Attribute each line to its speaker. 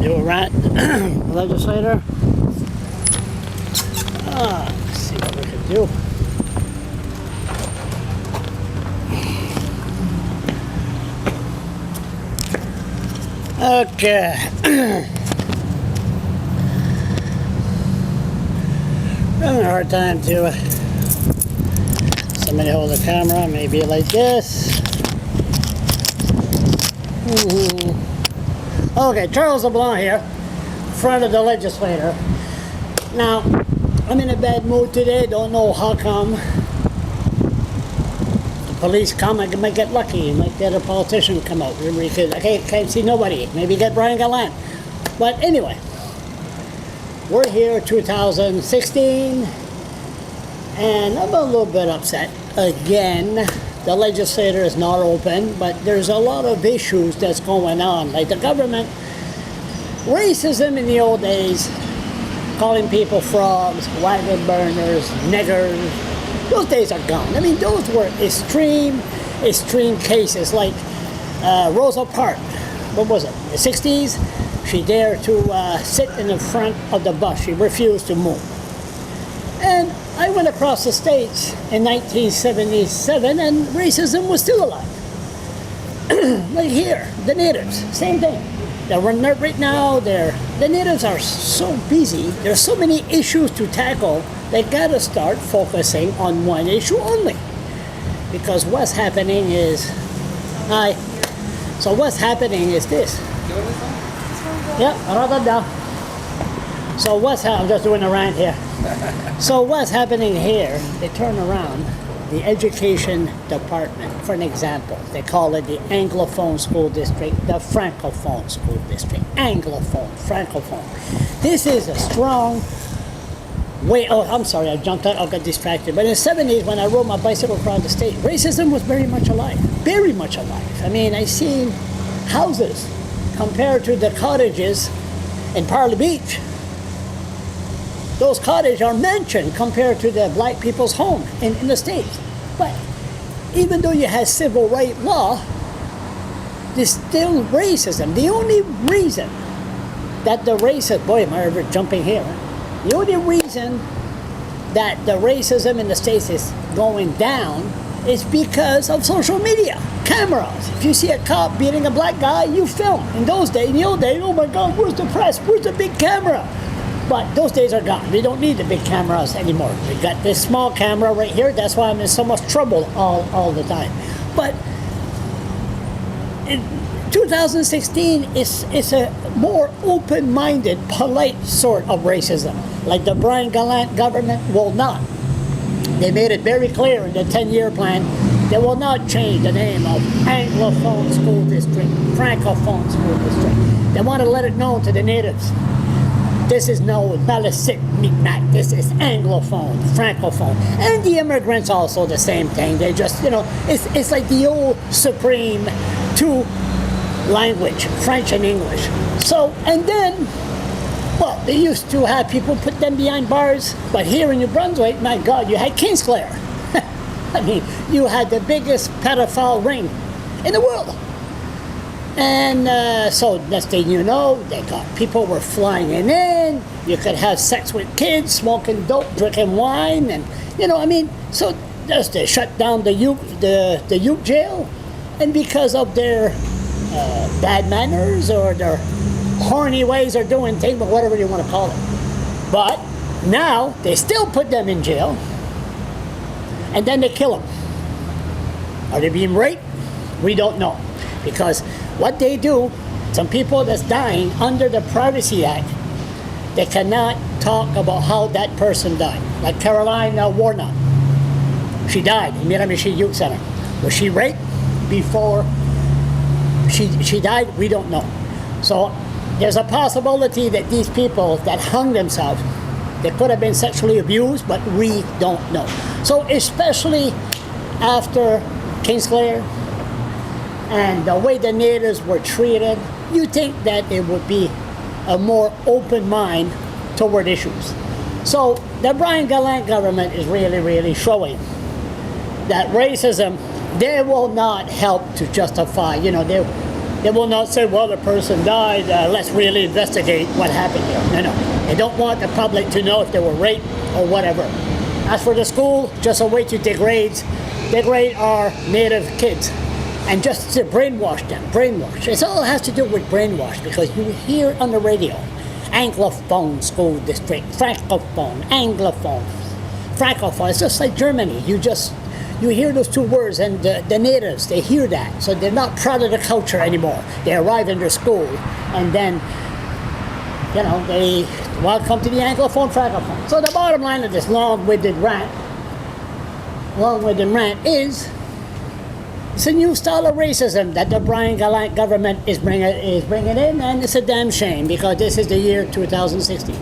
Speaker 1: Do a rat legislator. Let's see what we can do. Okay. Having a hard time to somebody hold the camera, maybe like this. Okay, Charles LeBlanc here, front of the legislator. Now, I'm in a bad mood today, don't know how come. The police come, I might get lucky, might get a politician come out. I can't see nobody, maybe get Brian Gallant. But anyway, we're here 2016, and I'm a little bit upset. Again, the legislature is not open, but there's a lot of issues that's going on. Like the government, racism in the old days, calling people frogs, wagon burners, niggers, those days are gone. I mean, those were extreme cases. Like Rosa Parks, what was it, the 60s? She dared to sit in the front of the bus. She refused to move. And I went across the states in 1977, and racism was still alive. Like here, the natives, same thing. Right now, the natives are so busy. There's so many issues to tackle. They gotta start focusing on one issue only. Because what's happening is, so what's happening is this. Yeah, so I'm just doing a rant here. So what's happening here, they turn around the education department, for an example. They call it the Anglophone School District, the Francophone School District. Anglophone, Francophone. This is a strong way, I'm sorry, I jumped out, I got distracted. But in the 70s, when I rode my bicycle across the state, racism was very much alive, very much alive. I mean, I seen houses compared to the cottages in Parley Beach. Those cottages are mentioned compared to the black people's home in the States. But even though you have civil right law, there's still racism. The only reason that the racism, boy, am I ever jumping here. The only reason that the racism in the States is going down is because of social media, cameras. If you see a cop beating a black guy, you film. In the old days, oh my God, where's the press? Where's the big camera? But those days are gone. We don't need the big cameras anymore. We got this small camera right here. That's why I'm in so much trouble all the time. But in 2016, it's a more open-minded, polite sort of racism. Like the Brian Gallant government will not. They made it very clear in the 10-year plan, they will not change the name of Anglophone School District, Francophone School District. They want to let it known to the natives. This is no Balistic meatmac. This is Anglophone, Francophone. And the immigrants also the same thing. They just, it's like the old supreme two language, French and English. So, and then, well, they used to have people put them behind bars, but here in New Brunswick, my God, you had Kingsclair. I mean, you had the biggest pedophile ring in the world. And so next thing you know, people were flying in. You could have sex with kids, smoking dope, drinking wine, and so just they shut down the youth jail, and because of their bad manners or their horny ways of doing things, but whatever you want to call it. But now they still put them in jail, and then they kill them. Are they being raped? We don't know. Because what they do, some people that's dying under the Privacy Act, they cannot talk about how that person died. Like Caroline Warnock. She died in Miramichi Youth Center. Was she raped before she died? We don't know. So there's a possibility that these people that hung themselves, they could have been sexually abused, but we don't know. So especially after Kingsclair, and the way the natives were treated, you think that it would be a more open mind toward issues. So the Brian Gallant government is really, really showing that racism, they will not help to justify, they will not say, well, the person died, let's really investigate what happened here. No. They don't want the public to know if they were raped or whatever. As for the school, just a way to degrade our native kids and just to brainwash them, It all has to do with brainwash because you hear on the radio, Anglophone school district, Francophone, Anglophone, Francophone. It's just like Germany. You hear those two words and the natives, they hear that. So they're not proud of the culture anymore. They arrive in their school and then, they welcome to the Anglophone, Francophone. So the bottom line of this long-winded rant is it's a new style of racism that the Brian Gallant government is bringing in, and it's a damn shame because this is the year 2016.